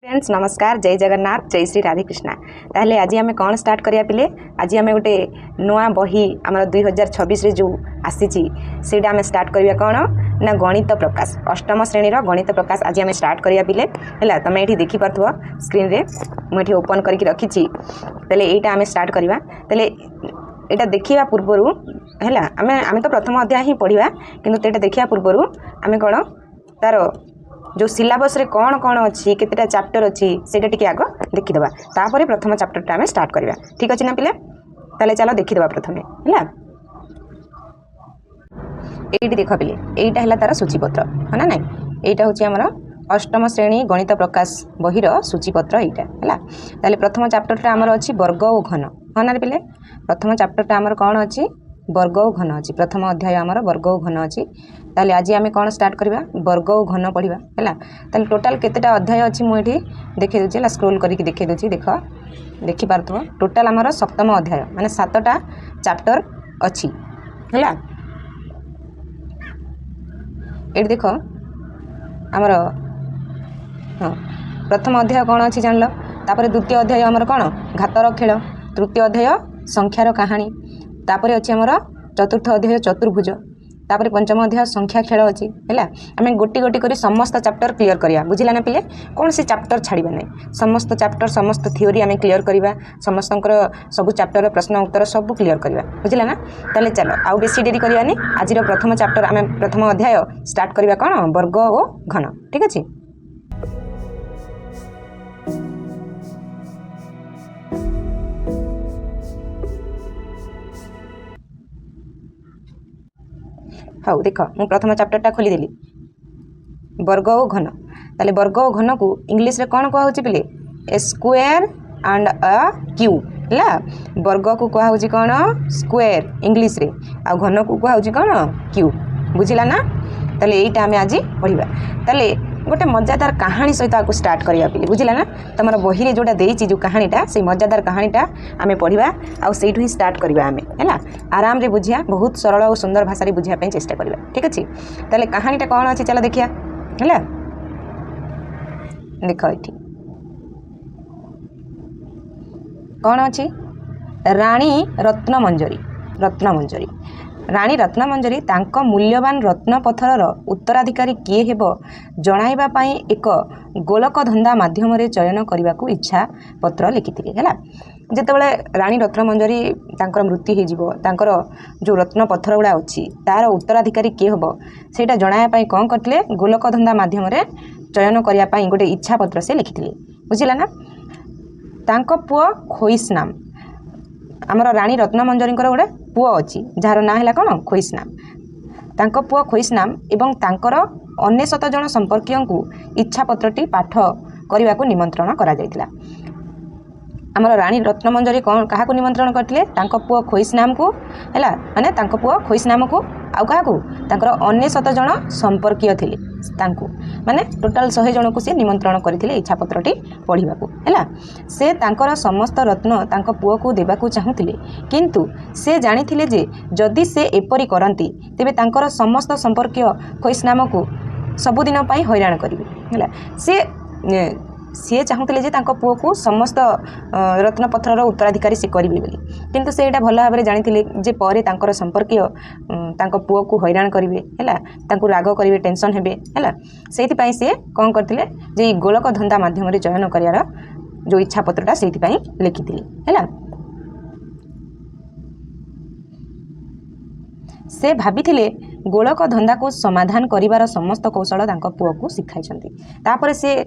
Friends नमस्कार जय जगन्नाथ जय श्री राधेकृष्णा। ताहले आज आम कौन स्टार्ट करिया पिले आज आम गोटे नुआ बही आम 2026 रे जो आसी सेटा आम स्टार्ट करिया कौन ना गणित प्रकाश अष्टम श्रेणी गणित प्रकाश आज आम स्टार्ट करिया पिले है तुम ये देखी पार्थ्व स्क्रीन रे मुझे ओपन करके रखी तेल यहीटा आम स्टार्ट करवा तेल यहाँ देखा पूर्वर है आम तो प्रथम अध्याय ही पढ़ा किंतु देखा पूर्वर आम कौन तार जो सिलेबस रे कौन कौन अच्छी केतेटा चैप्टर अच्छी सेटा टिके आग देखीदबा तापर प्रथम चैप्टरटा आम स्टार्ट करवा ठीक अच्छे ना पिले ताले चलो देखीदबा प्रथमे है ये देख पिले यहीटा है तार सूचीपत्र है ना ना यहाँ हूँ आमर अष्टम श्रेणी गणित प्रकाश बहीर सूचीपत्र यहाँ है ताले प्रथम चैप्टरटा आमर अच्छी वर्ग और घन हाँ ना पिले प्रथम चैप्टरटा आमर कौन अच्छी वर्ग और घन अच्छी प्रथम अध्याय आमर वर्ग और घन अच्छी ताले आज आम कौन स्टार्ट करवा वर्ग और घन पढ़ा है ताले टोटाल केतेटा अध्याय अच्छी मुझे देखे दूसरी स्क्रोल करके देखे दूसरी देख देखी पार्थ्व टोटाल आमर सप्तम अध्याय माने 7टा चैप्टर अच्छी है ये देख आमर हाँ प्रथम अध्याय कौन अच्छी जान लो तापर द्वितीय अध्याय आमर कौन घातर खेल तृतीय अध्याय संख्यार कहानी तापर अच्छी आमर चतुर्थ अध्याय चतुर्भुज तापर पंचम अध्याय संख्या खेल अच्छी है आम गोटी गोटी कर समस्त चैप्टर क्लीयर करवा बुझिला ना पिले कौन से चैप्टर छाड़वा नहीं समस्त चैप्टर समस्त थ्योरी आम क्लीयर करवा समस्त सब चैप्टर प्रश्न उत्तर सब क्लीयर करवा बुझिला ना ताले चलो आउ बेसी डेरी करवानी आज प्रथम चैप्टर आम प्रथम अध्याय स्टार्ट करवा कौन वर्ग और घन ठीक अच्छे। हाँ देख मुझे प्रथम चैप्टरटा खोलीदेली वर्ग और घन ताले वर्ग और घन को इंग्लिश रे कौन कहुची पिले ए स्क्वायर एंड अ क्यूब है वर्ग को कहुची कौन स्क्वायर इंग्लिश रे आ घन को कहुची कौन क्यूब बुझिला ना ताले एटा आम आज पढ़ा ताले गोटे मजादार कहानी सहित आपको स्टार्ट करवा पे बुझिला ना तुम बही जोटा देती जो कहानीटा से मजादार कहानीटा आम पढ़ा आउ ही स्टार्ट करवा आम है आराम रे बुझिया बहुत सरल और सुंदर भाषा बुझापी चेष्टा करवा ठीक अच्छे ताले कहानीटा कौन अच्छी चलो देखिया है देख ये कौन अच्छी राणी रत्नमंजरी राणी रत्नमंजरी तांको मूल्यवान रत्नपथर उत्तराधिकारी किए हेब जणाइबा पई एक गोलक धंदा माध्यम रे चयन करने को इच्छा पत्र लिखिथिले हैला जेतेबेले राणी रत्नमंजरी तांकर मृत्यु हो तांकर जो रत्नपथर गुड़ा अच्छी तार उत्तराधिकारी किए हेब सेटा जणाइबा पई कोन करथिले गोलक धंदा माध्यम रे चयन करने पई गोटे इच्छा पत्र से लिखिथिले बुझिला ना तांको पुओ खोइसनाम आमर राणी रत्नमंजरी गोटे पुओ अच्छी जार ना है कौन खोइसनाम तांको पुओ खोइसनाम एवं तांकर 99 जन संपर्कीय को इच्छा पत्रटी पाठ करने को निमंत्रण करा जायतिला आमर राणी रत्नमंजरी कौन क्या निमंत्रण करते पुओ खोइसनाम को है माने तांको पुओ खोइसनाम को आउ क्या 99 जन संपर्कीय थिले तांको माने टोटाल 100 जन को से निमंत्रण करथिले इच्छा पत्रटी पढ़ा है से तांकर समस्त रत्न तांको पुओ को देबाकू चाहूथिले किंतु से जानिथिले जे जदि से एपरी करंती तेबे तांकर समस्त संपर्कीय खोइसनाम को सबुदिन पई हैरान करिवे है सी चाहूले जे तांको पुओ को समस्त रत्नपथर उत्तराधिकारी से करेंगे बोली किंतु से एटा भल भाव जानी जे पर तांकर संपर्कीय तांको पुओ को हैरान करेंगे है राग करेंगे टेंशन हेबे है से सी कौन करते जे गोलक धंदा माध्यम रे चयन करार जो इच्छा पत्रटा से लिखी है से भाभी गोलक धंदा को समाधान करिवार समस्त कौशल तांको पुओ को शिखाई से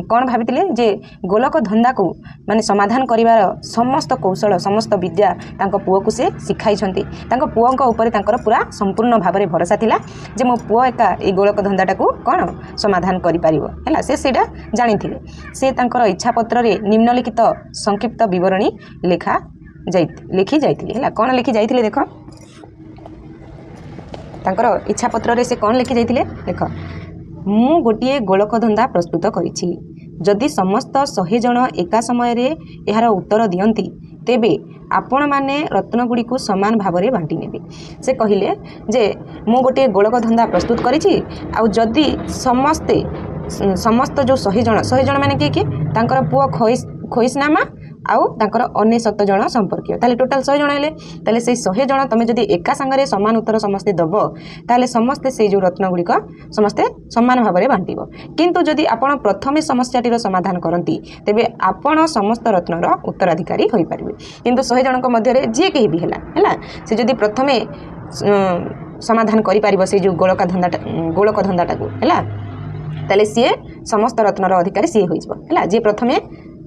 कौन भाभी जे गोलक धंदा को माने समाधान करिवार समस्त कौशल समस्त विद्या तांको पुओ को से शिखाई पुओं ऊपर पूरा संपूर्ण भाव में भरोसा थिला जे मो पुओ एका ए गोलक धंदाटा को कौन समाधान करि पारिबो हैला से सेटा जानी थिले से तांकर इच्छा पत्र रे निम्नलिखित संक्षिप्त विवरणी लिखी जाइथिले हैला कौन लिखी जाइथिले देखो तांकर इच्छा पत्र रे से कौन लिखी जाइथिले देखो मु गोटे गोलक धंदा प्रस्तुत करिछि जदि समस्त 100 जन एका समय रे यार उत्तर दियंती तेबे आपण माने रत्नगुड़ी को समान भाव में बांटी नेबे से कहिले जे मु गोटे गोलक धंदा प्रस्तुत करिछि आ जदि समस्ते समस्त जो 100 जन माने किए तांकर पुओ खोइसनामा आउ तांकर 99 जन संपर्क ताले टोटाल 100 जन हेले ताले से 100 जन तुम जदि एका संगे समान उत्तर समस्ते दब ताले समस्ते से जो रत्न गुड़िक समस्ते समान भाव में बांटब किंतु जदि आपण प्रथमे समस्याटीर समाधान करती तेबे आपण समस्त रत्नर उत्तराधिकारी हो पारे किंतु 100 जनक मध्य जी कहीं भी है से जदि प्रथमे समाधान कर से जो गोलक धंदाटा को है ताले सी समस्त रत्नर अधिकारी सी हो जी प्रथमे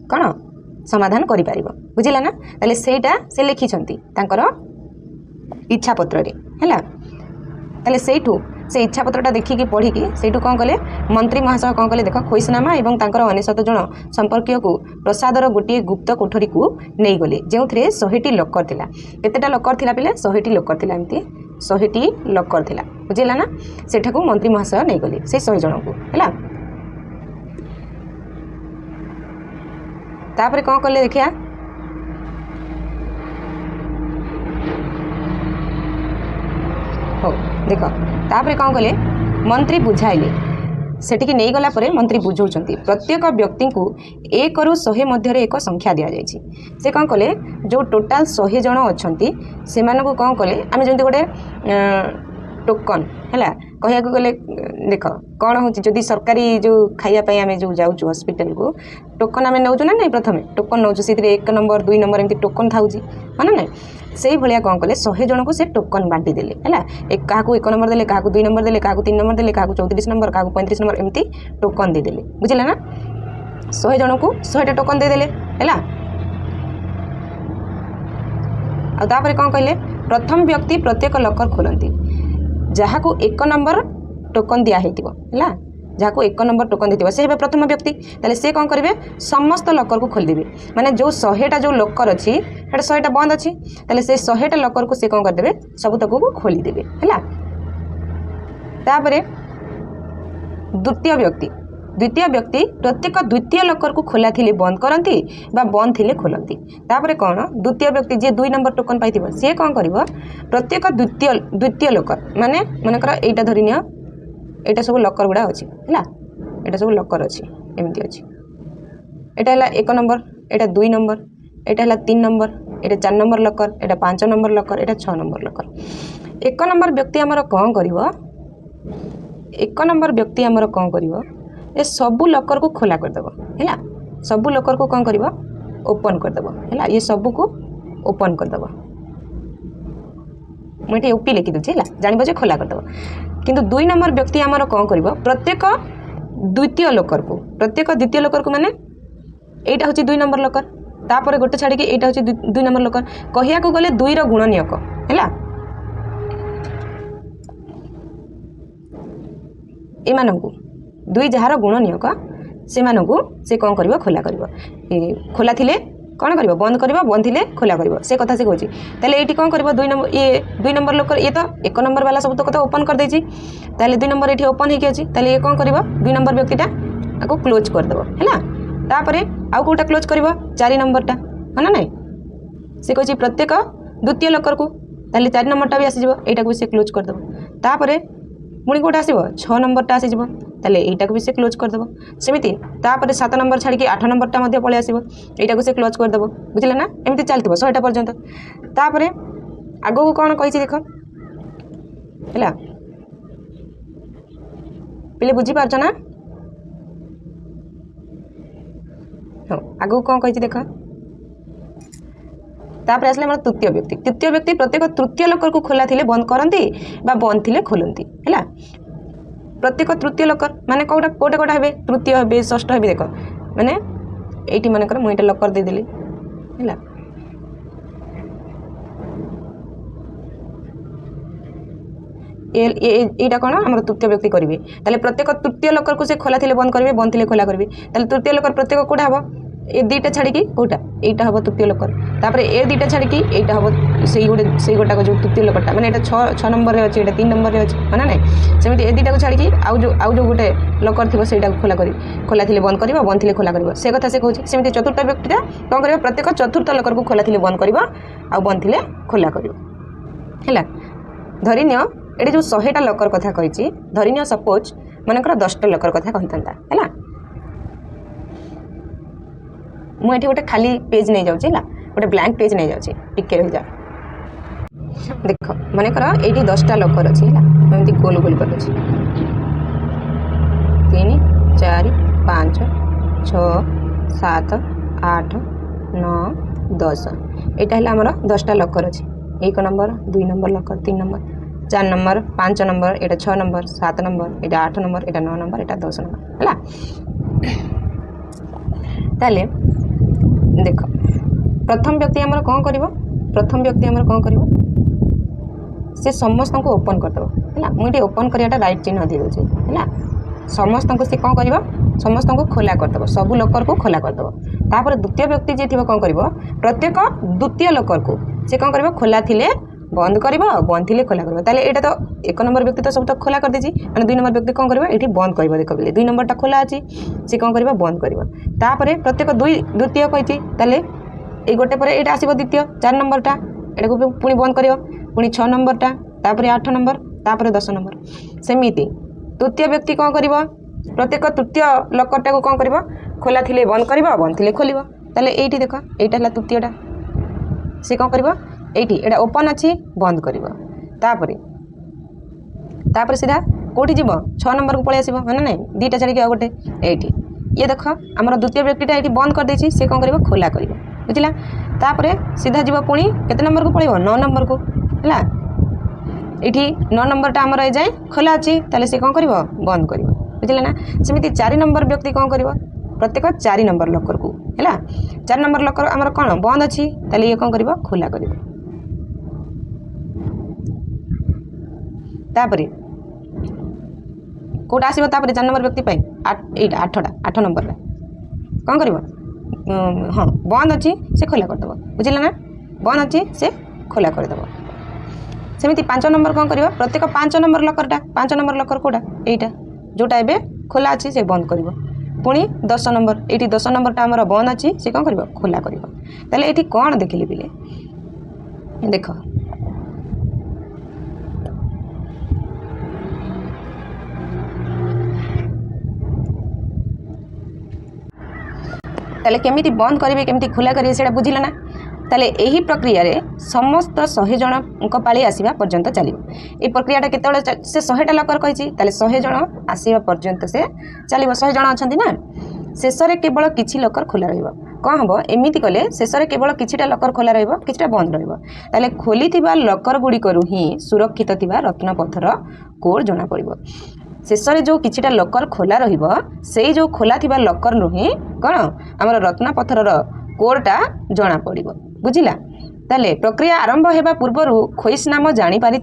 कौन समाधान करि पारिबो बुझिला ना ताले सेटा से लिखिछंती तांकर इच्छा पत्र रे हैला ताले सेठू से इच्छा पत्रटा देखिकी पढ़िकी सेठू कौन कले मंत्री महाशय कौन कले देख खोइसनामा एवं तांकर 99 जन संपर्कीय को प्रसादर गोटे गुप्त कोठरी को नहीं गले जो 100टी लकर थिला केतेटा लकर थिला पिले 100टी लकर थिला एमती 100टी लकर थिला बुझिला ना सेठाकू मंत्री महाशय नहीं गले से 100 जन को हैला तापर कौन कले देखिया हो देख तापर कौन कले मंत्री बुझाइले सेटिकी नहीं गला परे मंत्री बुझौचंती प्रत्येक व्यक्ति को 1 रु 100 मध्य एक संख्या दि जाइछि से कौन कले जो टोटाल 100 जन अच्छंती से मानको कौन कले आमे जंती गोटे टोकन है कह गले देख कौन हो जदि सरकारी जो खाइबापी आम जो जाऊँ हॉस्पिटल को टोकन आम नौ ना नहीं प्रथम टोकन नौ से 1 नंबर 2 नंबर एमती टोकन था हाँ ना से भाया कौन कले 100 जन को से टोकन बांटी देले है क्या 1 नंबर देले क्या 2 नंबर देले क्या 3 नंबर देले क्या 34 नंबर क्या 35 नंबर एमती टोकन देदेले बुझिले ना 100 जन को 100टा टोकन देदेले है आपर कौन कहले प्रथम व्यक्ति प्रत्येक लकर खोलती जहाँ को 1 नंबर टोकन दिया है जहाँ को 1 नंबर टोकन देते से प्रथम व्यक्ति ताले से कौन करेंगे समस्त लकर को खोलदेवे माने जो 100टा जो लकर अच्छी 100टा बंद अच्छी ताले से 100टा लकर को से कौन करदे सबतक को खोलीदेवे है द्वितीय व्यक्ति प्रत्येक द्वितीय लकर को खोला थिले बंद करती बंद थिले खोलती तापर कौन द्वितीय व्यक्ति जी 2 नंबर टोकन पाई सी कौन कर प्रत्येक द्वितीय लकर माने मनकर एटा धरी नियो एटा सब लकर गुड़ा अच्छी है एटा सब लकर अच्छी एमती अच्छी एटा है 1 नंबर एटा 2 नंबर एटा है 3 नंबर एटा 4 नंबर लकर एटा 5 नंबर लकर एटा 6 नंबर लकर 1 नंबर व्यक्ति आमर कौन कर 1 नंबर व्यक्ति आमर कौन कर ए सबू लकर को खोला करदेव है सबू लकर को कौन कर ओपन करदेव है ये सबू को ओपन करदेव मुझे ओपी लिखी दूसरी है जानव खोला करदेव किंतु 2 नंबर व्यक्ति आमर कौन कर प्रत्येक द्वितीय लकर को माने एटा हूँ 2 नंबर लकर तापर गोटे छाड़ी एटा हूँ 2 नंबर लकर कहया को गले 2 रो गुणनियक है एमानंकु 2 जार गुणनियक से मानू से कौन कर खोला खोला थिले कौन कर बंद कर बंद थिले खोला कर से कथा से कहूँ ताले ये कौन कर 2 नंबर ये 2 नंबर लोकर ये तो 1 नंबर वाला सब तो कथा ओपन कर देछि ताले 2 नंबर ये ओपन होगी अच्छी ताले ये कौन कर 2 नंबर व्यक्तिटा आपको क्लोज करदेव है तापर आउ कौटा क्लोज कर 4 नंबरटा है ना नहीं से कहे प्रत्येक द्वितीय लकर को ताले 4 नंबरटा भी आसीज यहाँ भी से क्लोज करदेव तापर पुणी कौटा आसो 6 नंबरटा आसीज ताले यहाँ भी से क्लोज करदेव सेमती तापर 7 नंबर छाड़ी 8 नंबरटा पलि आसो यहाँ से क्लोज करदेव बुझे ना एमती चलती 100टा पर्यंत तापर आग को कौन कही देख है पे बुझीपार ना हाँ आग को कौन कही देख तापर आसले मोर तृतीय व्यक्ति प्रत्येक तृतीय लकर को खोला थिले बंद करती बंद थिले खोलती है प्रत्येक तृतीय लकर माने कौटा कौटा कौटा हे तृतीय हे षष्ठ हे देख माने ये मनकर मुझे लकर देदेली है यहाँ कौन आम तृतीय व्यक्ति करेंगे ताले प्रत्येक तृतीय लकर को से खोला थिले बंद करेंगे बंद थिले खोला करेंगे ताले तृतीय लकर प्रत्येक कौटा हम ए 2टा छाड़ी कौटा यहाँ हम तृतीय लकर तापर ए 2टा छाड़ी यहाँ हम से गोटाक जो तृतीय लकरटा मैंने यहाँ 6 नंबर अच्छे यहाँ 3 नंबर अच्छे है ना नहीं सेमती ए 2टा को छाड़ी आउ जो गोटे लकर थी से खोला थिले बंद कर बंद थिले खोला कर से कथा से कहूँ सेमती चतुर्थ व्यक्तिटा कौन कर प्रत्येक चतुर्थ लकर को खोला थिले बंद कर बंद थिले खोला कर धरिनिय ये जो 100टा लकर कथा कही धरिनिय सपोज मनकर 10टा लकर कथा कही था है मुझे गोटे खाली पेज नहीं जाऊँगी है गोटे ब्लैंक पेज नहीं जाऊँगी टिके रही जा देख मनकर ये 10टा लकर अच्छी है एमती गोल गोल कर 3 4 5 6 7 8 9 10 यहाँ है आमर 10टा लकर अच्छी 1 नंबर 2 नंबर लकर 3 नंबर 4 नंबर 5 नंबर यहाँ 6 नंबर 7 नंबर यहाँ 8 नंबर यहाँ 9 नंबर यहाँ 10 नंबर है देख प्रथम व्यक्ति आमर कौन कर प्रथम व्यक्ति आमर कौन कर से समस्त को ओपन करदेव है मुझे ओपन कराटा राइट चिन्ह दे दूसरी है समस्त को सी कौन कर समस्त को खोला करदेव सबू लकर को खोला करदेव तापर द्वितीय व्यक्ति जी थी कौन कर प्रत्येक द्वितीय लकर को सी कौन कर खोला थिले बंद कर बंद थी खोला कर यहाँ तो 1 नंबर व्यक्ति तो सब तो खोला कर देती मैंने 2 नंबर व्यक्ति कौन कर ये बंद कर देख बोले 2 नंबरटा खोला अच्छी सी कौन कर बंद कर प्रत्येक द्वितीय कही ये गोटे पर यहाँ आसो द्वितीय 4 नंबरटा यहाँ पुणी बंद कर पुणी 6 नंबरटा तापर 8 नंबर तापर 10 नंबर सेमिति तृतीय व्यक्ति कौन कर प्रत्येक तृतीय लकरटा को कौन कर खोला थिले बंद कर बंद थिले खोल ये देख यहाँ है तृतीयटा सी कौन कर ये ओपन अच्छी बंद कर सीधा कौटी जीव 6 नंबर को पलि आस ना ना 2टा छाड़ी आ गोटे ये देख आमर द्वितीय व्यक्तिटा ये बंद कर देछि से कौन कर खोला कर बुझला तापर सीधा जीव पुणी केते नंबर को पड़ो 9 नंबर को है ये 9 नंबरटा आमर ए जाए खोला अच्छी ताले से कौन कर बंद कर बुझला ना सेमती 4 नंबर व्यक्ति कौन कर प्रत्येक 4 नंबर लकर को है 4 नंबर लकर आमर कौन बंद अच्छी ताले ये कौन कर खोला कर तापरे कौटा आसो 4 नंबर व्यक्ति यहाँ 8 नंबर कौन कर हाँ बंद अच्छी से खोला करदेव बुझल ना बंद अच्छी से खोला करदेव सेमती 5 नंबर कौन कर प्रत्येक 5 नंबर लकरटा 5 नंबर लकर कौटा यहाँ जोटा ए खोला अच्छी से बंद कर पुणी 10 नंबर ये 10 नंबरटा आमर बंद अच्छी से कौन कर खोला कर ये कौन देखिली पिले देख ताले केमिति बंद करेंगे केमिति खोला करेंगे से बुझिले ना ताले यही प्रक्रिया रे समस्त 100 जन पाली आसवा पर्यंत चलो ये प्रक्रियाटा केतବେଳେ से 100टा लकर कही ताले 100 जन आसवा पर्यंत से चलो 100 जन अच्छा ना शेष में केवल किसी लकर खोला रहा कौन हम एमती कले शेष में केवल किछिटा लकर खोला रहा बंद रहा खोली लकर गुड़िक ही सुरक्षित रत्नपथर कोड जना पड़ो शेष में जो किछिटा लकर खोला रही जो खोला थिबा लकर ही कौन आमर रत्नपथर कोडटा जना पड़ो बुझिला ताले प्रक्रिया आरंभ होगा पूर्वर खोइस नाम जानीपारी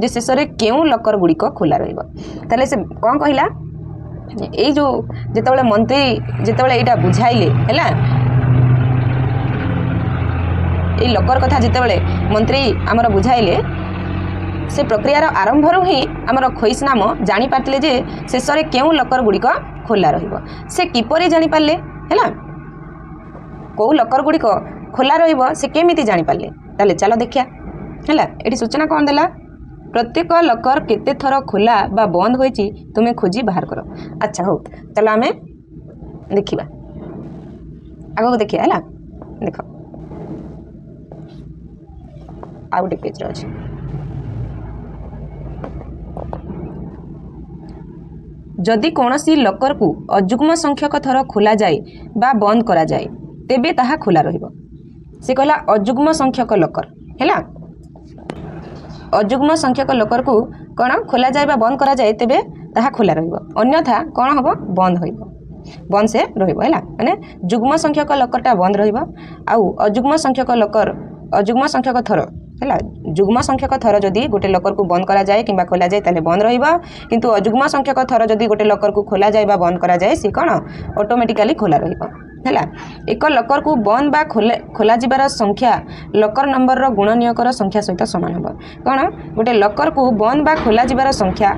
जे शेष में क्यों लकर गुड़िक खोला रहा से कौन कहला ये जो जितेबाला मंत्री जितेबाला यहाँ बुझाइले है ये लकर कथा जितेबाला मंत्री आमर बुझाइले से प्रक्रियार आरंभ ही आमर खोइस नाम जानी पारले जे शेष में क्यों लकर गुड़िक खोला रहिबो से किपरि जानी पारले है कौ लकर गुड़िक खोला रहिबो से केमिति जानी पारले ताले चलो देखिया है ये सूचना कौन देला प्रत्येक लकर केते थर खोला बा बंद होइची तुम्हें खोजी बाहर करो अच्छा हो चलो आमे देखिबा आगो देखिया है देख आ गोटे पेज रे अछि जदि कौनसी लकर को अजुग्म संख्यक थर खोला जाए बा बंद करा जाए तेबे ताहा खोला रहिबो से कहला अजुग्म संख्यक लकर है अजुग्म संख्यक लकर को कौन खोला जाए बा बंद करा जाए तेबे ताहा खोला रहिबो अन्यथा कौन हम बंद होइबो बंद से रहिबो है माने जुग्म संख्यक लकरटा बंद रहिबो आउ अजुग्म संख्यक लकर अजुग्म संख्यक थर है जुग्म संख्यक थर जदि गोटे लकर को बंद करा जाए किंबा खोला जाए ताले बंद रहिबो किंतु अजुग्म संख्यक थर जदि गोटे लकर को खोला जाए बा बंद करा जाए सी कौन ऑटोमेटिकली खोला रहिबो है एक लकर को बंद बा खोला जीवार संख्या लकर नंबर रो गुणनीयकर संख्या सहित सामान हम कौन गोटे लकर को बंद बा खोला जीवार संख्या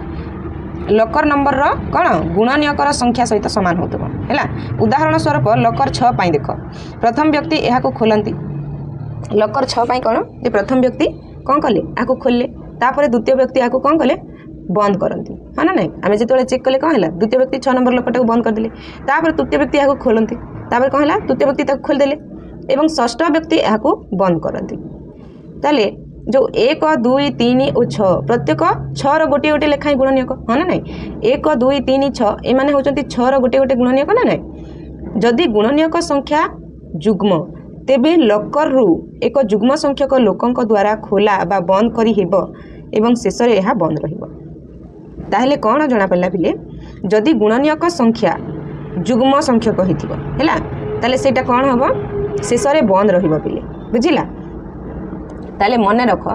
लकर नंबर रो कौन गुणनीयकर संख्या सहित सामान होतबो है उदाहरण स्वरूप लकर 6 पाई देख प्रथम व्यक्ति यहाँ को खोलती लकर 6 पाई कौन जे प्रथम व्यक्ति कौन कले यहाँ खोलले तापर द्वितीय व्यक्ति यहाँ कौन कले बंद करती हाँ ना नहीं आम जो चेक कले कौन है द्वितीय व्यक्ति 6 नंबर लोकटा बंद करदे तापर तृतीय व्यक्ति यहाँ खोलती तापर कौन है तृतीय व्यक्ति खोलदे एवं षष्ठ व्यक्ति यहाँ बंद करती ताले जो 1 2 3 और 6 प्रत्येक 6 गोटे गोटे लेखाएं गुणनीयक हाँ ना नहीं 1 2 3 6 एमाने होचंती 6 गोटे गोटे गुणनीयक ना नहीं जदि गुणनीयक संख्या जुग्म तेबे लकर रु एक जुग्म संख्यक लोकों द्वारा खोला बा बंद करी हेबो एवं शेष रे यह बंद रहिबो ताहले कौन जना पड़ला पिले जदि गुणनीयक संख्या जुग्म संख्यक होइथिबो हैला ताले सेटा कौन हबो शेष रे बंद रहिबो पिले बुझिला ताले मन रख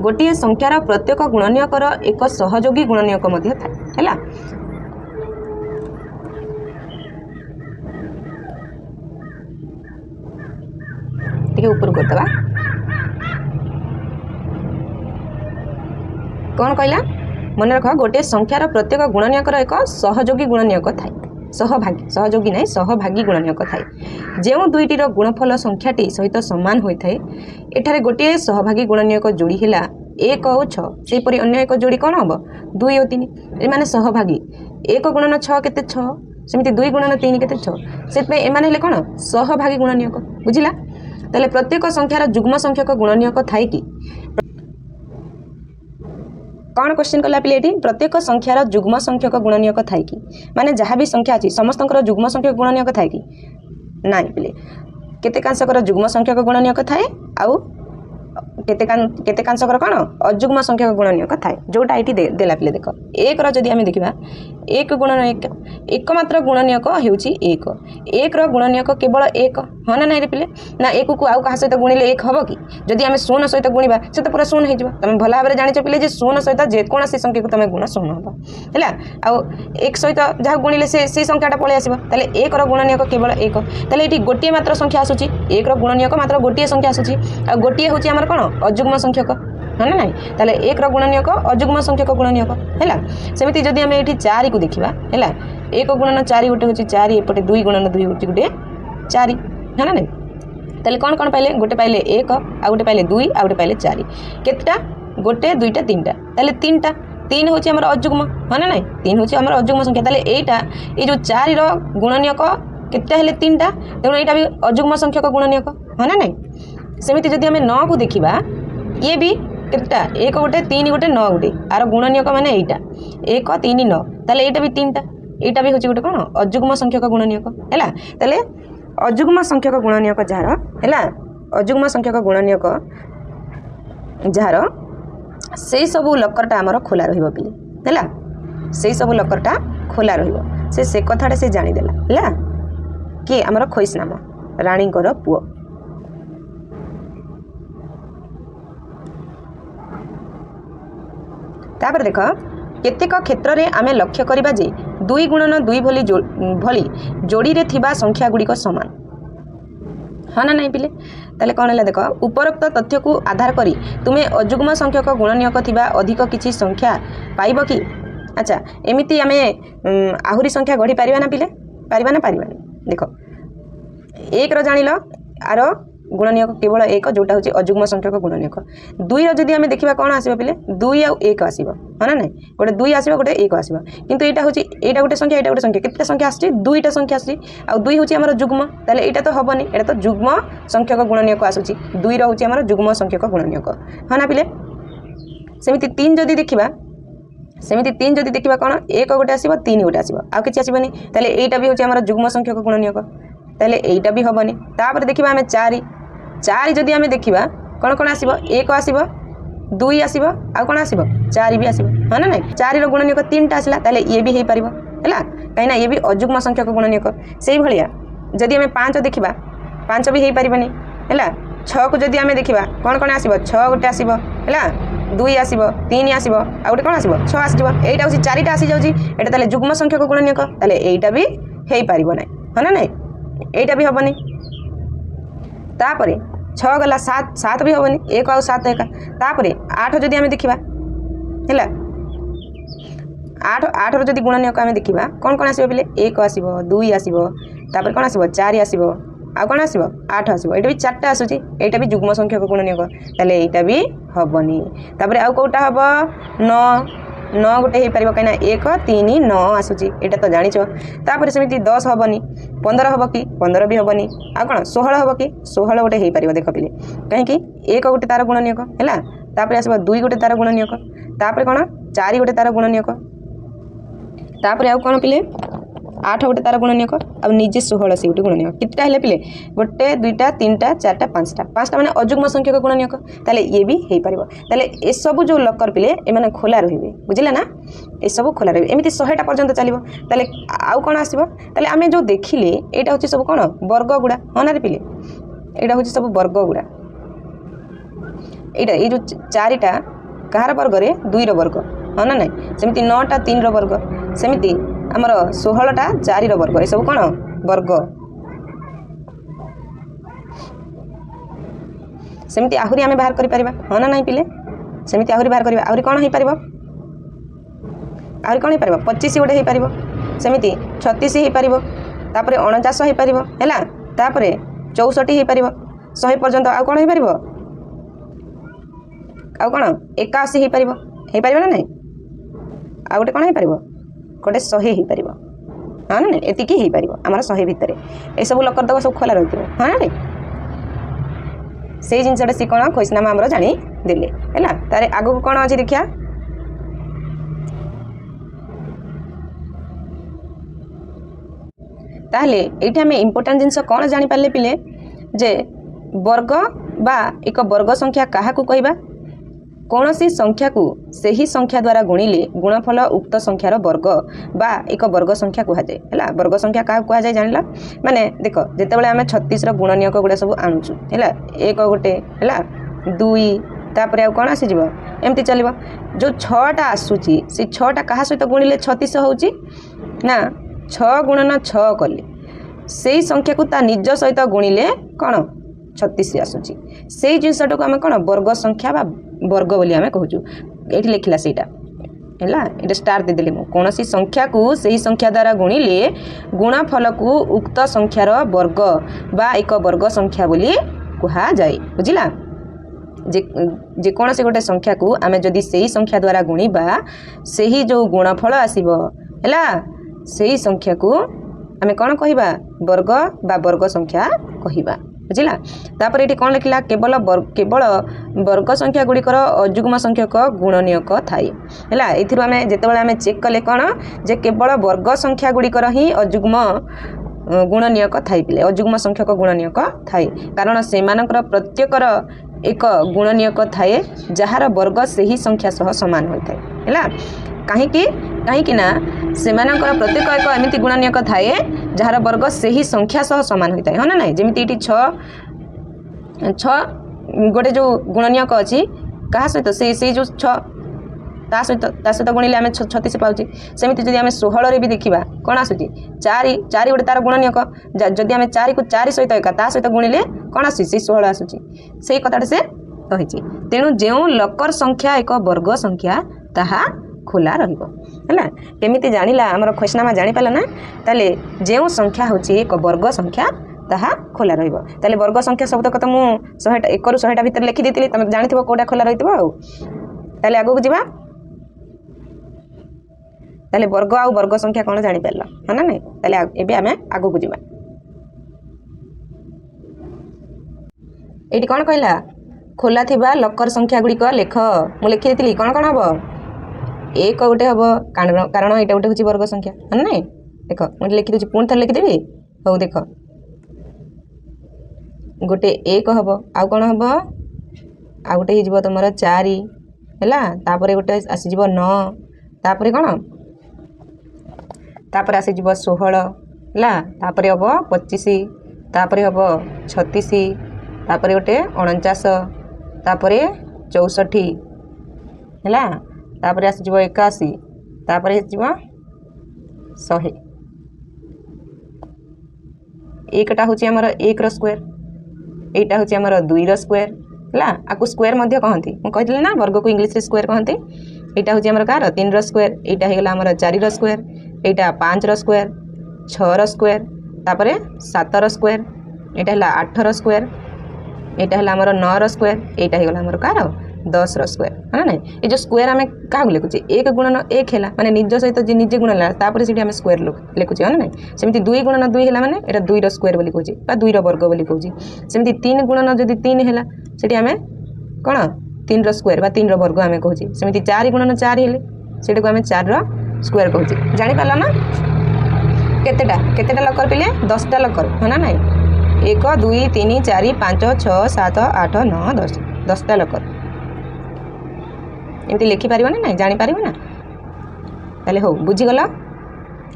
गोटे संख्यार प्रत्येक गुणनीयकर एक सहयोगी गुणनीयक मध्य थाए हैला टिके ऊपर करदबा कौन कहला मन रख गोटे संख्यार प्रत्येक गुणनीयकर एक सहयोगी गुणनीयक थाए सहभागी सहयोगी नहीं सहभागी गुणनीयक थाए जो दुईटीर गुणफल संख्याटी सहित सामान होता है एठारे गोटे सहभागी गुणनीयक जोड़ी है 1 और 6 सेपरी अन्य एक जोड़ी कौन हम 2 और 3 एमाने सहभागी 1 गुणन 6 केते 6 सेमती 2 गुणन 3 केते 6 से एमाने हेले कौन सहभागी गुणनीयक बुझिला ताले प्रत्येक संख्यार जुग्म संख्यक गुणनीयक थाए कि कौन क्वेश्चन कला पिले प्रत्येक संख्यार जुग्म संख्यक गुणनीयक थाए कि माने जहाँ भी संख्या अच्छी समस्त जुग्म संख्यक गुणनीयक थाए कि नाई पिले केतेकांशकर जुग्म संख्यक गुणनीयक थाए आउ केतेकांशकर कौन अजुग्म संख्यक गुणनीयक थाए जोटा ये देला पिले देख 1 रदि आम देखा 1 गुणन 1 एकमात्र गुणनीयक होउची 1 1 रो गुणनीयक केवल 1 हाँ ना नहीं पिले ना 1 को आउ कहा सहित गुणिले 1 हम कि जदि आम 0 सहित गुणा से तो पूरा 0 हो तुम भल भाव में जाच पिले 0 सहित जेकोसी संख्या को तुम गुण 0 हम है आउ 1 सहित जहाँ गुणिले से संख्याटा पलि आसो 1 रो गुणनीयक केवल 1 ताले ये गोटे मात्र संख्या आसूची 1 रो गुणनीयक मात्र गोटे संख्या आसूची आ गोटे हूँ आम कौन अजुग्म संख्यक हाँ ना नहीं ताले 1 रो गुणनीयक अजुग्म संख्यक गुणनीयक है सेमती जदि आम ये 4 को देखा है 1 गुणन 4 गोटे हूँ 4 एपटे 2 गुणन 2 हूँ गोटे 4 है ना नहीं ताले कौन कौन पाइले गोटे पाइले 1 आ गोटे पाइले 2 आ गोटे पाइले 4 केतटा गोटे 2टा 3टा ताले 3टा 3 हूँ आम अजुग्म हाँ ना नहीं 3 हूँ आम अजुग्म संख्या ताले एटा ये जो 4 रो गुणनीयक केतटा हेले 3टा तेणु यहाँ भी अजुग्म संख्यक गुणनीयक हाँ ना नहीं सेमती जदि आम 9 को देखा ये भी केतटा 1 गोटे 3 गोटे 9 गोटे आर गुणनीयक माने एटा 1 3 9 ताले एटा भी 3टा एटा भी होची गोटे कौन अजुग्म संख्यक गुणनीयक है ताले अजुग्म संख्यक गुणनीयक जार है अजुग्म संख्यक गुणनीयक जार से सबू लकरटा आमर खोला रहिबो पिले है से सबू लकरटा खोला रहिबो से कथाटा से जानिदेला है कि आमर खोइस नाम राणीकर पुओ तापर देख केतेक क्षेत्र में आम लक्ष्य करवा जे 2 गुणन 2 भली जोड़ी रे थिबा संख्या गुड़िक समान हाँ ना नहीं पिले ताले कौन है देख उपरोक्त तथ्य को आधार करी तुम्हें अजुग्म संख्यक गुणनीयक थिबा अधिक किछि संख्या पाइब कि अच्छा एमिति आम आहुरी संख्या गढ़ी पारिबा ना पिले पारिबा ना पारिबानी देख 1 रो जानिल आर गुणनीयक केवल 1 जोटा हूँ अजुग्म संख्यक गुणनीयक 2 रदि आम देखा कौन आसो पिले 2 आउ 1 आसो हाँ ना नहीं गोटे 2 आसो गोटे 1 आसो किंतु यहाँ हूँ यहाँ गोटे संख्या यहाँ गोटे संख्या केते संख्या आसी 2टा संख्या आसी आ 2 हूँ आम जुग्म ताले यहाँ तो हेनी यहाँ तो जुग्म संख्यक गुणनीयक आसूसी 2 हूँ आम जुग्म संख्यक गुणनीयक हाँ ना पिले सेमती 3 जदि देखा सेमती 3 जदि देखा कौन 1 गोटे आसो 3 गोटे आसो आउ कि आसबनी ताले यहाँ भी हूँ आम जुग्म संख्यक गुणनीयक ताले यहाँ भी हेनी तापर देखा आम 4 जदि आम देखा कौन कौन आसो 1 आसो 2 आसो आउ कौन आसो 4 भी आसो हाँ ना नहीं 4 रो गुणनीयक 3टा आसला ताले ये भी हो पार है कहीं ये भी अजुग्म संख्यक गुणनीयक से भाया जदि आम 5 देखा 5 भी हो पारनी है 6 को जदि आम देखा कौन कौन आसो 6 गोटे आसो है 2 आसो 3 आसो आ गोटे कौन आसो 6 आसो यहाँ हूँ 4टा आसी जाऊँगी यहाँ ताले जुग्म संख्यक गुणनीयक ताले यहाँ भी हो पार ना हाँ ना नहीं यहाँ भी हेनी तापर 6 गला 7 भी हेनी 1 आउ 7 एका तापर 8 जदि आम देखा है 8 रो जदि गुणनीयक आम देखा कौन कौन आसो पिले 1 आसो 2 आसो तापर कौन आसो 4 आसो आ कौन आसो 8 आसो यहाँ भी 4टा आसूसी यहाँ भी जुग्म संख्यक गुणनीयक ताले यहाँ भी हेनी तापर आउ कौटा हम 9 9 गोटे हो पार कहीं 1 3 9 आसूची यहाँ तो जाच तापर सेमती 10 हेनी 15 हम कि 15 भी हेनी आ कौन 16 हम कि 16 गोटे हो पार देख पिले कहीं 1 गोटे तार गुणनीयक है तापर आस 2 गोटे तार गुणनीयक तापर कौन 4 गोटे तार गुणनीयक तापर आउ कौन पिले 8 गोटे तार गुणनीयक अब निजे 16 से गोटे गुणनीयक कितना है पिले गोटे 2टा 3टा 4टा 5टा मैंने अजुग्म संख्यक गुणनीयक ताले ये भी हो पार ताले ए सब जो लकर पिले ए खोला रही बुझे ना ए सब खोला रही एमती 100टा पर्यंत चलो ताले आउ कौन आसो ताले आम जो देखिले यहाँ हूँ सब कौन वर्ग गुड़ा हाँ ना पिले यहाँ हूँ सब वर्ग गुड़ा यहाँ ये जो 4टा कहार वर्ग 2 वर्ग हाँ ना नहीं सेमती 9टा 3 वर्ग सेमती आमर 16टा 4 वर्ग ये सब कौन वर्ग सेमती आहरी आम बाहर कर हाँ ना नहीं पिले सेमती आहरी बाहर करवा आहरी कौन हो पार आहरी कौन हो पार 25 गोटे हो पार सेमती 36 हो पार तापर 49 हो पार है तापर 64 हो पार 100 पर्यंत आउ कौन हो पार आउ कौन 81 हो पार ना नहीं आउ गोटे कौन हो पार गोटे 100 हो पार हाँ ना एतिक हो पार आम 100 भितर ये सब लकर दब सब खोला रही हाँ ना से जिनटा सी कौन क्वेश्चन आम जानी देले है तार आगू कौन अच्छी देखिया ताहले ये आम इम्पोर्टाट जिनस कौन जापारे पिले जे वर्ग बा एक वर्ग संख्या क्या कहवा कौन सी संख्या को सही संख्या द्वारा गुणिले गुणफल उक्त संख्यार वर्ग बा एक वर्ग संख्या कहुए है वर्ग संख्या क्या कहुए जान माने देख जिते आम 36 गुणनीयक गुड़ा सब आणुचु है 1 गोटे है 2 तापर आउ कौन आसीज एमती चलो जो 6टा आसूची से 6टा क्या सहित गुणिले 36 होची ना 6 गुणन 6 कले से संख्या को ता निज सहित गुणिले कौन 36 आसूची से जिनटा को आम कौन वर्ग संख्या बा वर्ग बोली आम कहूँ ये लिखला से है स्टार देदेली कौन सी संख्या को सही संख्या द्वारा गुणिले गुणफल को उक्त संख्यार वर्ग बा एक वर्ग संख्या बोली कह जाए बुझला जेकोसी गोटे संख्या को आम जदि सही संख्या द्वारा गुणिबा से ही जो गुणफल आसीबो हैला सही संख्या को आम कौन कहवा वर्ग बा वर्ग संख्या कहवा बुझला तापर ये कौन लिखला केवल वर्ग संख्या गुड़िकर अजुग्म संख्यक गुणनीयक थाए है ये जिते आम चेक कले कौन जे केवल वर्ग संख्या गुड़िकर ही अजुग्म गुणनीयक थाई पिले अजुग्म संख्यक गुणनीयक थाए कारण से प्रत्येकर एक गुणनीयक थाए जार वर्ग से ही संख्या सह सामान होता है कहीं सेमानकर प्रत्येक एक एमती गुणनीयक थाए जार वर्ग से ही संख्या सह सामान होता है हाँ ना नहीं जमीती ये 6 गोटे जो गुणनीयक अच्छी क्या सहित से जो 6 सहित गुणिले आम 36 पाऊँ सेमती जब आम 16 भी देखा कौन आसूँ 4 गोटे तार गुणनीयक जदि आम 4 को 4 सहित एका ता सहित गुणिले कौन आसूँ 16 आसूँ से कथाटा से रही तेणु जो लकर संख्या एक वर्ग संख्या ताहा खोला रहा केमिति जानिला आमर क्वेश्चन जानी पाला ना ताले जो संख्या होची एक वर्ग संख्या ताहा खोला रहिबो ताले वर्ग संख्या शब्द कत मु 100 रु 100 भीतर लिखि देतिली तुम जानिथिबो कोडा खोला रहितबो आ ताले आगो जिबा ताले वर्ग आ वर्ग संख्या कोन जानि पारला हा ना नै ताले एबे आमे आगो को जिबा एटी कोन कहला खोला थिबा लकर संख्या गुडी को लेख मु लिखि देतिली कोन कोन हबो एक गोटे हम कारण यहाँ गोटे हूँ वर्ग संख्या है ना देख मुझे लिखिदी पुणी थे लिखिदेवी हौ देख गोटे 1 हम आउ कौन हम आउ गोटे हो तुम 4 है तापर गोटे आसीज 9 तापर कौन तापर आसीज 16 है तापर हम 25 तापर हम 36 तापर गोटे 49 तापर 64 है तापर आस 81 तापर 100 एकटा हूँ आमर 1 स्क्वायर एटा हूँ आमर 2 स्क्वायर है आपको स्क्वायर कहती मुझे ना वर्ग को इंग्लीश स्क्वायर कहते यहाँ हूँ आमर कार 3 स्क्वायर यहाँ होगा आमर 4 स्क्वायर यहाँ 5 स्क्वायर 6 स्क्वायर तापर 7 स्क्वायर यहाँ है 8 स्क्वायर यहाँ है आमर 9 स्क्वायर यहाँ होगा आमर कार 10 स्क्वायर है ना ये जो स्क्वायर आम क्या लिखुचे 1 गुणन 1 है माने निज सहित जी निजे गुणला तापर से स्क्वायर लिखुचे है ना सेमती 2 गुणन 2 है माने एटा 2 स्क्वायर बोली कहूची बा 2 वर्ग बोली कहूची सेमती 3 गुणन जदि 3 है सेठी आम कौन 3 स्क्वायर बा 3 वर्ग आम कहूची सेमती 4 गुणन 4 हेले सेटा को आम 4 स्क्वायर कहूची जानि पाला ना केतेटा लकर पिले 10टा लकर है ना 1 2 3 4 5 6 7 8 9 10 10टा लकर एमती लिखिपार ना ना जापर ना ताले हो बुझीगल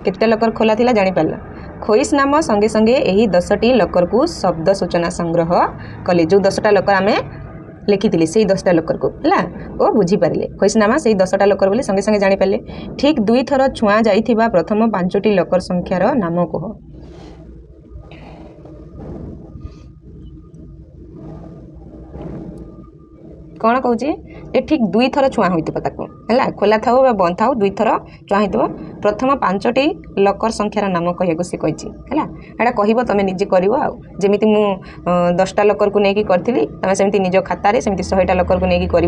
केतेटा लकर खोला थिला जापर खोइस नाम संगे संगे यही 10टी लकर को शब्द सूचना संग्रह कले जो 10टा लकर आम लिखी से 10टा लकर को है ओ बुझीपारे खोइसनामा से 10टा लकर बोली संगे संगे जानीपारे ठीक 2 थर छुआ जाइथिबा प्रथम 5टी लकर संख्यार नाम कह कौन कहूँ ये ठीक 2 थर छुआ होता है खोला था बंद था 2 थर छुआ हो प्रथम 5टी लकर संख्यार नाम कहू सी कही है कह तुम निजे कर जमी मु 10टा लकर को लेकिन करी तुम सेमती निज खातार सेमती 100टा लकर को लेकिन कर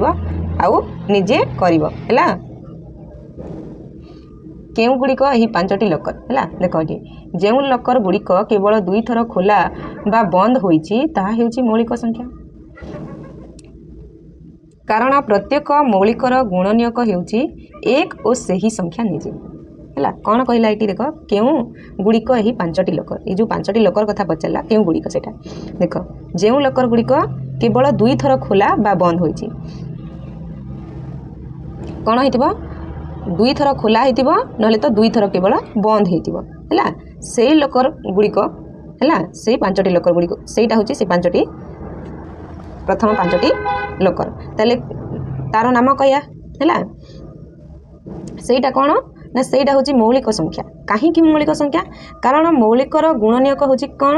निजे कर केउ गुड़िक यही 5टी लकर है देख ये जो लकर गुड़िक केवल 2 थर खोला बा बंद होइछि ताहा हेउछि मौलिक संख्या कारण प्रत्येक मौलिकर गुणनीयक हेउछि एक और सही संख्या निजे है कौन कहला ये देख केउ गुड़िक यही 5टी लकर ये जो 5टी लकर कथा पचारा केउ गुड़िक सेटा देख जो लकर गुड़िक केवल 2 थर खोला बा बंद होइछि कौन होइतिबो 2 थर खोला होइतिबो नले तो 2 थर केवल बंद होइतिबो है से लकर गुड़िक है से 5टी लकर गुड़िक सेटा होछि से 5टी प्रथम 5टी लकर ताले तार नाम कया है सेटा कौन ना सेटा होची मौलिक संख्या कहीं मौलिक संख्या कारण मौलिकर गुणनीयक होची कौन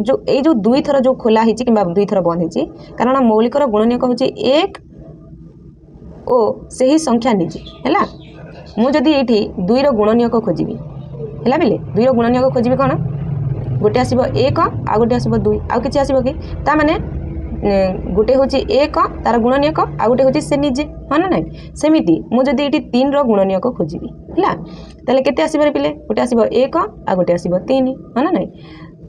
जो ये जो 2 थर जो खोला होची कि 2 थर बंद होची कारण मौलिकर गुणनीयक होची 1 ओ से ही संख्या निजे है मु जदि ये 2 रो गुणनीयक खोजिबी है बेले 2 रो गुणनीयक खोजिबी कौन गोटे आसब 1 आ गोटे आसब 2 आउ किछि आसब कि ता माने गोटे हूँ 1 तार गुणनीयक आ गोटे हूँ से निजे हाँ ना सेमती मुझे ये 3 रो गुणनीयक खोजिबी है ताले केते आसबार पिले गोटे आसब 1 आ गोटे आसब 3 हाँ ना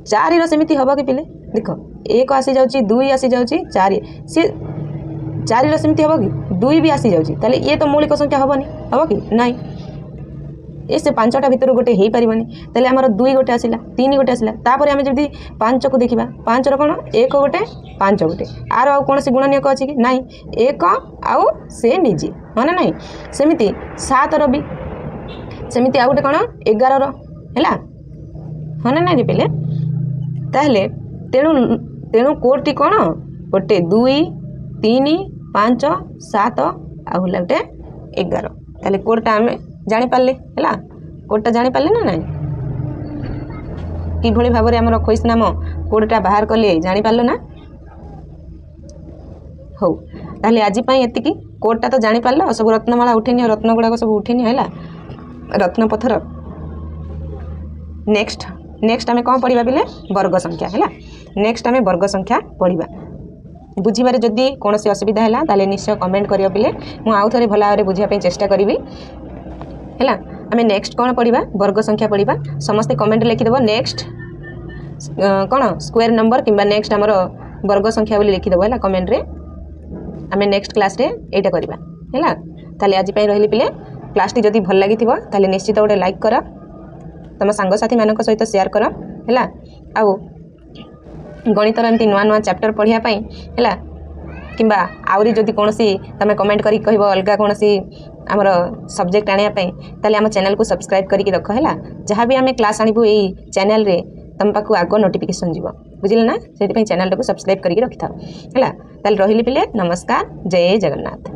4 सेमती हम कि पिले देख 1 आसी जाउची 2 आसी जाउची 4 सी 4 सेमती हम कि 2 भी आसी जाउची ताले ये तो मौलिक संख्या हेनी हम कि नाई ये से 5टा भितर गोटे हो पारनि ताले आमर 2 गोटे आसला 3 गोटे आसला तापर आम जब 5 को देखा 5 रहा 1 गोटे 5 गोटे आर आउ कौन से गुणनीयक अच्छी कि नाई 1 आउ से निजे हाँ ना नाई सेमती 7 भी सेमती आउ गोटे कौन 11 है हाँ ना नाई पे ताहले तेणु तेणु कोडटी कौन गोटे 2 3 5 7 आउ गोटे 11 ताले कोडटा आम जापारे है कोडटा जापारे ना ना कि भाव में आम खोइस नाम कोडटा बाहर कले जापार ना हो ताहले आज एति कोडटा तो जापार सब रत्नमाला उठेनि रत्न गुड़ाक सब उठेनि है रत्नपथर नेक्स्ट नेक्स्ट आम कौन पढ़ा पे वर्ग संख्या है नेक्स्ट आम वर्ग संख्या पढ़ा बुझे जदि कौन असुविधा है ताले निश्चय कमेंट करियो पिले मु आउ थे भल भाव बुझापी चेष्टा करी है आम नेक्स्ट कौन पढ़ा वर्ग संख्या पढ़ा समस्ते कमेंट लिखिदेव नेक्स्ट कौन स्क्वायर नंबर कि नेक्स्ट आमर वर्ग संख्या बोली लिखिदेव है कमेंट रे आम नेक्स्ट क्लास रे एटा करबा है ताले आज रही पिले क्लास टी जदि भल लगी ताले निश्चित गोटे लाइक कर तुम सांगसाथी मान सहित शेयर कर है आउ गणितर एमती नुआ नुआ चैप्टर पढ़ापी है कि आहरी जदि कौन तुम कमेंट करी कह अलग कौन आमर सब्जेक्ट आने ताले आम चैनल को सब्सक्राइब करके रख है जहाँ भी आम क्लास आणबू यही चैनल रे तुम पाक आग नोटिफिकेशन जीव बुझिले ना से चैनल को सब्सक्राइब करके रखि था है रही पिले नमस्कार जय जगन्नाथ।